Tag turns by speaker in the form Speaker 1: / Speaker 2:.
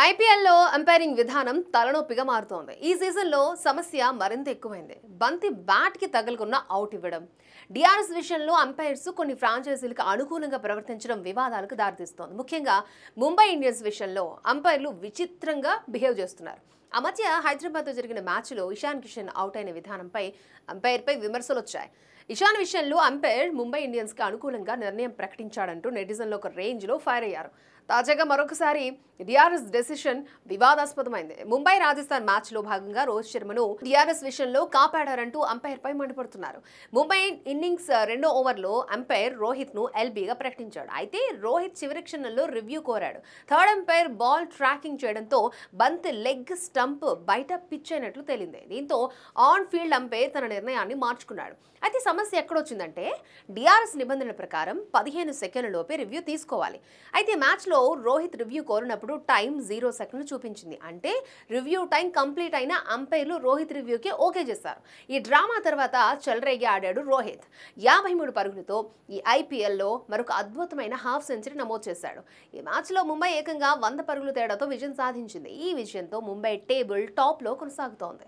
Speaker 1: ఐపీఎల్లో అంపైరింగ్ విధానం తలనొప్పిగా మారుతోంది. ఈ సీజన్లో సమస్య మరింత ఎక్కువైంది. బంతి బ్యాట్కి తగులుకున్న అవుట్ ఇవ్వడం. డిఆర్ఎస్ విషయంలో అంపైర్స్ కొన్ని ఫ్రాంచైజీలకు అనుకూలంగా ప్రవర్తించడం వివాదాలకు దారితీస్తోంది. ముఖ్యంగా ముంబై ఇండియన్స్ విషయంలో అంపైర్లు విచిత్రంగా బిహేవ్ చేస్తున్నారు. ఆ మధ్య హైదరాబాద్తో జరిగిన మ్యాచ్లో ఇషాన్ కిషన్ అవుట్ అయిన విధానంపై అంపైర్పై విమర్శలు వచ్చాయి. ఇషాన్ విషయంలో అంపైర్ ముంబై ఇండియన్స్కి అనుకూలంగా నిర్ణయం ప్రకటించాడంటూ నెటిజన్లు ఒక రేంజ్లో ఫైర్ అయ్యారు. తాజాగా మరొకసారి డిఆర్ఎస్ డెసిషన్ వివాదాస్పదమైంది. ముంబై రాజస్థాన్ మ్యాచ్లో భాగంగా రోహిత్ శర్మను డిఆర్ఎస్ విషయంలో కాపాడారంటూ అంపైర్పై మండిపడుతున్నారు. ముంబై ఇన్నింగ్స్ రెండో ఓవర్లో అంపైర్ రోహిత్ను ఎల్బీగా ప్రకటించాడు. అయితే రోహిత్ చివరి క్షణంలో రివ్యూ కోరాడు. థర్డ్ అంపైర్ బాల్ ట్రాకింగ్ చేయడంతో బంతి లెగ్ స్టంప్ బయట పిచ్ అయినట్లు తేలింది. దీంతో ఆన్ ఫీల్డ్ అంపైర్ తన నిర్ణయాన్ని మార్చుకున్నాడు. అయితే సమస్య ఎక్కడొచ్చిందంటే డిఆర్ఎస్ నిబంధనల ప్రకారం 15 సెకండ్లలోపే రివ్యూ తీసుకోవాలి. అయితే మ్యాచ్లో రోహిత్ రివ్యూ కోరినప్పుడు టైం 0 సెకండ్లు చూపించింది. అంటే రివ్యూ టైం కంప్లీట్ అయిన అంపైర్లు రోహిత్ రివ్యూకి ఓకే చేశారు. ఈ డ్రామా తర్వాత చెలరేగి ఆడాడు రోహిత్. 53 పరుగులతో ఈ ఐపీఎల్లో మరొక అద్భుతమైన హాఫ్ సెంచరీ నమోదు చేశాడు. ఈ మ్యాచ్లో ముంబై ఏకంగా 100 పరుగుల తేడాతో విజయం సాధించింది. ఈ విజయంతో ముంబై టేబుల్ టాప్లో కొనసాగుతోంది.